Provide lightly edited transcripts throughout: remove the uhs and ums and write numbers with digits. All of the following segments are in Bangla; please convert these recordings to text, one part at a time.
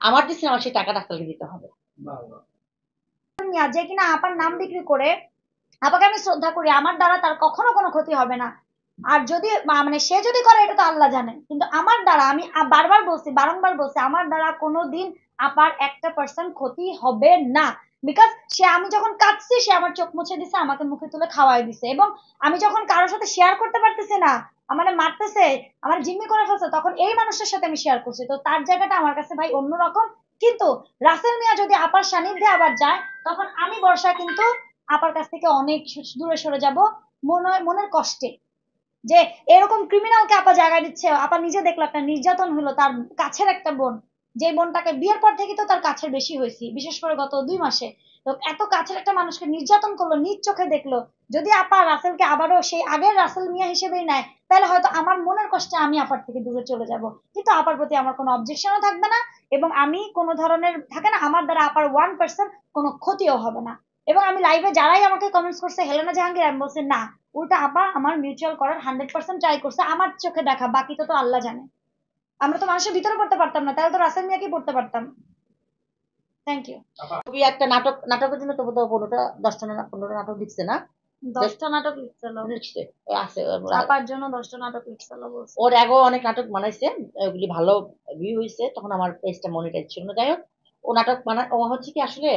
আমার যে সিনেমা সেই টাকা ডাক্তারকে দিতে হবে। যে কিনা আপার নাম বিক্রি করে, আপাকে আমি শ্রদ্ধা করি, আমার দ্বারা তার কখনো কোনো ক্ষতি হবে না। আর যদি মানে সে যদি করে এটা তো আল্লাহ জানে, কিন্তু আমার দ্বারা আমি বারবার বলছি, বারংবার বলছি, আমার দ্বারা কোনোদিন আপার 1% ক্ষতি হবে না। বিকজ সে, আমি যখন কাঁদছি সে আমার চোখ মুছে দিছে, আমাকে মুখে তুলে খাওয়াই দিছে, এবং আমি যখন কারোর সাথে শেয়ার করতে পারতেছি না, আমার মারতেছে, আমার জিম্মি করে ফেলছে, তখন এই মানুষের সাথে আমি শেয়ার করছি। তো তার জায়গাটা আমার কাছে ভাই অন্যরকম। কিন্তু রাসেল মিয়া যদি আপার সান্নিধ্যে আবার যায়, তখন আমি বর্ষা কিন্তু আপার কাছ থেকে অনেক দূরে সরে যাব, মনের কষ্টে। যে এরকম ক্রিমিনালকে আপা জায়গা দিচ্ছে, আপা নিজে দেখলো একটা নির্যাতন হলো তার কাছের একটা বোন, যে বোনটাকে বিয়ের পর থেকে তো তার কাছের বেশি হয়েছি, বিশেষ করে গত 2 মাসে। তো এত কাছের একটা মানুষকে নির্যাতন করলো, নিজ চোখে দেখলো। যদি আপা রাসেলকে আবারও সেই আগের রাসেল মিয়া হিসেবেই নেয়, তাহলে হয়তো আমার মনের কষ্টে আমি আপার থেকে দূরে চলে যাব, কিন্তু আপার প্রতি আমার কোনো অবজেকশনও থাকবে না, এবং আমি কোনো ধরনের থাকে না, আমার দ্বারা আপার 1% কোনো ক্ষতিও হবে না। এবং আমি লাইভে যারাই আমাকে কমেন্টস করছে হেলেনা জাহাঙ্গীর, আমি বলছি না, উল্টা আপা আমার মিউচুয়াল করার 100% ট্রাই করছে, আমার চোখে দেখা, বাকি তো আল্লাহ জানে। আমরা তো মানুষের ভিতরে পড়তে পারতাম না, তাহলে তো রাসেল মিয়াকে পড়তে পারতাম। Thank you. ছবি একটা নাটকের জন্য তো বোধহয় 10টা না 15টা নাটক লিখছে না? 10টা নাটক লিখছিল, লিখছে আছে। ছাপার জন্য 10টা নাটক লিখছিল বলছে। ওর আগেও অনেক নাটক বানাইছে, ওগুলি ভালো ভিউ হয়েছে, তখন আমার পেজটা মনিটাইজ ছিল না। যাই হোক, ও নাটক ও হচ্ছে কি আসলে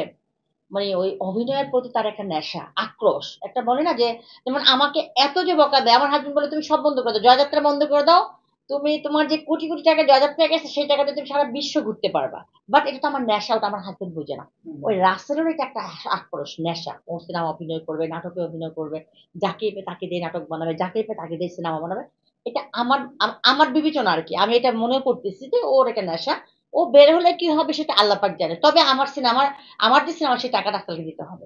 মানে ওই অভিনয়ের প্রতি তার একটা নেশা, আক্রোশ একটা, বলে না যে, যেমন আমাকে এত যে বকা দেয়, আমার হাজবেন্ড বলে তুমি সব বন্ধ করে দাও, জয়যাত্রা বন্ধ করে দাও, তুমি তোমার যে কোটি কোটি টাকা জয়যাত্রা গেছে সেই টাকাতে তুমি সারা বিশ্ব ঘুরতে পারবা। বাট এটা তো আমার নেশা, ওটা আমার হাজবেন্ড বুঝে না। ওই রাসেলের এটা একটা আক্রোশ, নেশা। ও সিনেমা অভিনয় করবে, নাটকে অভিনয় করবে, যাকে পেয়ে তাকে দিয়ে নাটক বানাবে, যাকে পেয়ে তাকে দিয়ে সিনেমা বানাবে। এটা আমার আমার বিবেচনা আর কি, আমি এটা মনে করতেছি যে ওর এটা নেশা। ও বের হলে কি হবে সেটা আল্লাহ পাক জানে, তবে আমার সিনেমা, আমার যে সিনেমা সেই টাকা ডাক্তারকে দিতে হবে।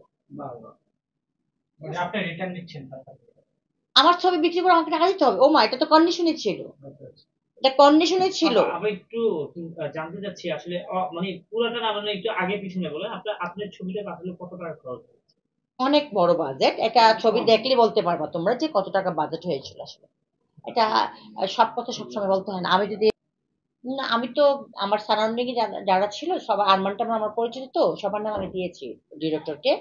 মানে আপনি রিটার্ন নিচ্ছেন আমার ছবি বিক্রি করে আমাকে টাকা দিতে হবে? ও মা, এটা তো কন্ডিশনে ছিল, এটা কন্ডিশনে ছিল। আমি একটু জানতে চাচ্ছি আসলে মানে পুরোটা না, মানে একটু আগে পিছনে বলেন, আপনার ছবিটা আসলে কত টাকা খরচ হয়েছে? অনেক বড় বাজেট, এটা ছবি দেখলে বলতে পারবা তোমরা যে কত টাকা বাজেট হয়েছিল আসলে। এটা সব কথা সবসময় বলতে হয় না। আমি যদি, না আমি তো আমার সারাউন্ডিং এ যারা ছিল সবার, আরমান টারমান আমার পরিচিত, তো সবার নাম আমি দিয়েছি ডিরেক্টরকে।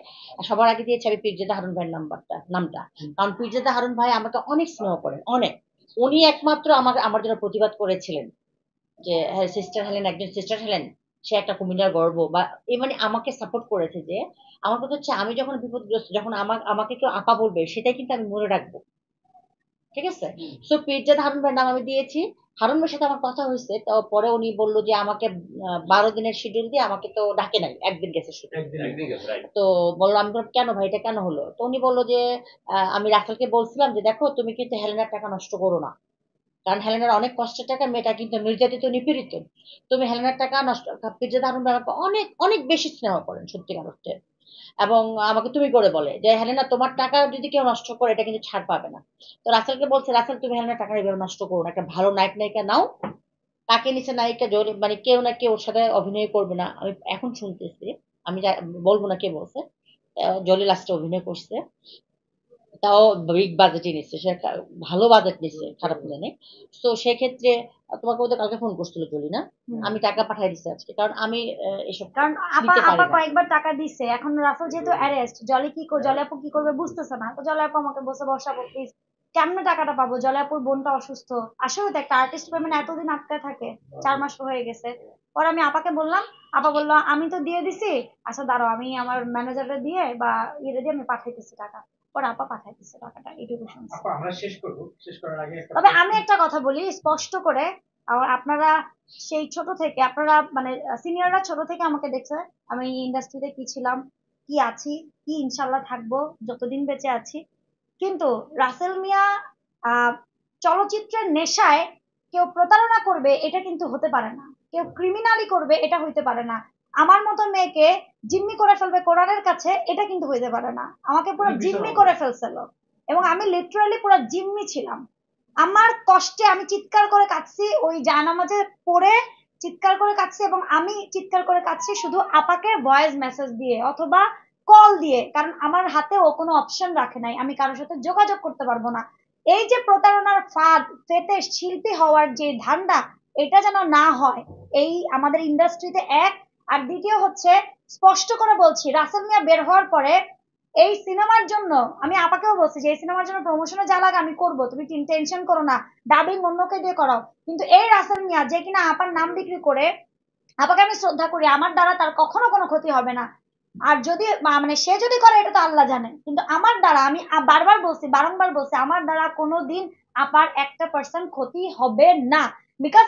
সবার আগে দিয়েছি আমি পিরজাদা হারুন ভাইয়ের নামটা। কারণ পিরজাদা হারুন ভাই আমাকে অনেক স্নেহ করেন, অনেক। উনি একমাত্র আমার জন্য প্রতিবাদ করেছিলেন যে হ্যাঁ, সিস্টার হেলেন একজন সিস্টার হেলেন, সে একটা কুমিল্লার গর্ব, বা এই মানে আমাকে সাপোর্ট করেছে। যে আমার কথা হচ্ছে, আমি যখন বিপদগ্রস্ত, যখন আমাকে কেউ আপা বলবে, সেটাই কিন্তু আমি মনে রাখবো। ঠিক আছে? সো পিরজাদ হারুন ভাইয়ের নাম আমি দিয়েছি। হারুন ভাইয়ের সাথে আমার কথা হয়েছে, তো পরে উনি বললো যে আমাকে 12 দিনের শিডিউল দিয়ে, আমাকে তো ডাকে নাই, একদিন গেছে শুধু। তো বললো, আমি বললাম কেন ভাই, এটা কেন হলো? তো উনি বললো যে আমি রাসেলকে বলছিলাম যে দেখো, তুমি কিন্তু হেলেনার টাকা নষ্ট করো না, কারণ হেলেনার অনেক কষ্টের টাকা, মেয়েটা কিন্তু নির্যাতিত নিপীড়িত, তুমি হেলেনার টাকা নষ্ট। পিরজাদ হারুন ভাই আমাকে অনেক অনেক বেশি স্নেহ করেন সত্যিকার অর্থে, এবং আমাকে তুমি করে বলে যে হেলেনা, তোমার টাকা যদি কেউ নষ্ট করে এটা কিন্তু ছাড় পাবে না। তো রাসেলকে বলছে, রাসেল তুমি হেলেনার টাকা এভাবে নষ্ট করো না, একটা ভালো নায়ক নায়িকা নাও, তাকে নিচে নায়িকা মানে কেউ না কেউ ওর সাথে অভিনয় করবে না, আমি এখন শুনতেছি, আমি বলবো না কে বলছে, জলি লাস্টে অভিনয় করছে, তাও বিগ বাজেটই নিচ্ছে, সে একটা ভালো বাজেট নিচ্ছে, খারাপ জানি। তো সেক্ষেত্রে তোমাকে ওদের কালকে ফোন করছিল জলি না, আমি টাকা পাঠাই দিচ্ছি আজকে, কারণ আমি এসব কারণ আপা দিতে পারি আপা না। কয়েকবার টাকা দিচ্ছে, এখন রাসেল যেহেতু অ্যারেস্ট, জলি আপু কি করবে বুঝতেছে না, তো জলি আপু আমাকে বসে বসাবো প্লিজ, কেমনে টাকাটা পাবো? জলি আপুর বোনটা অসুস্থ, আসলে তো একটা আর্টিস্ট পেমেন্ট এতদিন আটকে থাকে, 4 মাস হয়ে গেছে। পরে আমি আপাকে বললাম, আপা বললো আমি তো দিয়ে দিছি, আচ্ছা দাঁড়াও আমি আমার ম্যানেজারে দিয়ে বা ইয়ে দিয়ে আমি পাঠাইতেছি টাকা। পরে আপা পাঠাইতেছে টাকাটা, এইটুকু শুনছি। আমরা শেষ করব, শেষ করার আগে তবে আমি একটা কথা বলি স্পষ্ট করে, আপনারা সেই ছোট থেকে, আপনারা মানে সিনিয়ররা ছোট থেকে আমাকে দেখছে, আমি ইন্ডাস্ট্রিতে কি ছিলাম, কি আছি, কি ইনশাল্লাহ থাকবো যতদিন বেঁচে আছি। কিন্তু রাসেল মিয়া আহ চলচ্চিত্রের নেশায় কেউ প্রতারণা করবে এটা কিন্তু হতে পারে না, কেউ ক্রিমিনালি করবে এটা হইতে পারে না, আমার মতো মেয়েকে জিম্মি করে ফেলবে কোরআনের কাছে এটা কিন্তু হইতে পারে না। আমাকে পুরো জিম্মি করে ফেলছিল, এবং আমি লিটারালি পুরো জিম্মি ছিলাম। আমার কষ্টে আমি চিৎকার করে কাঁদছি, ওই জায়নামাজে পড়ে চিৎকার করে কাঁদছি, এবং আমি চিৎকার করে কাঁদছি শুধু আপাকে ভয়েস মেসেজ দিয়ে অথবা কল দিয়ে, কারণ আমার হাতে ও কোনো অপশন রাখে নাই, আমি কারোর সাথে যোগাযোগ করতে পারবো না। এই যে প্রতারণার ফাঁদ পেতে শিল্পী হওয়ার যে ধান্দা, এটা যেন না হয় এই আমাদের ইন্ডাস্ট্রিতে। এক আর দ্বিতীয় হচ্ছে, স্পষ্ট করে বলছি, রাসেল মিয়া বের হওয়ার পরে এই সিনেমার জন্য আমি আপাকেও বলছি যে এই সিনেমার জন্য প্রমোশনে যা লাগে আমি করবো, তুমি টেনশন করো না, ডাবিং অন্যকে দিয়ে করাও। কিন্তু এই রাসেল মিয়া যে কিনা আপার নাম বিক্রি করে, আপাকে আমি শ্রদ্ধা করি, আমার দ্বারা তার কখনো কোনো ক্ষতি হবে না। আর যদি মানে সে যদি করে এটা তো আল্লাহ জানে, কিন্তু আমার দ্বারা আমি বারবার বলছি, বারংবার বলছি, আমার দ্বারা কোনোদিন আপার 1% ক্ষতি হবে না। বিকজ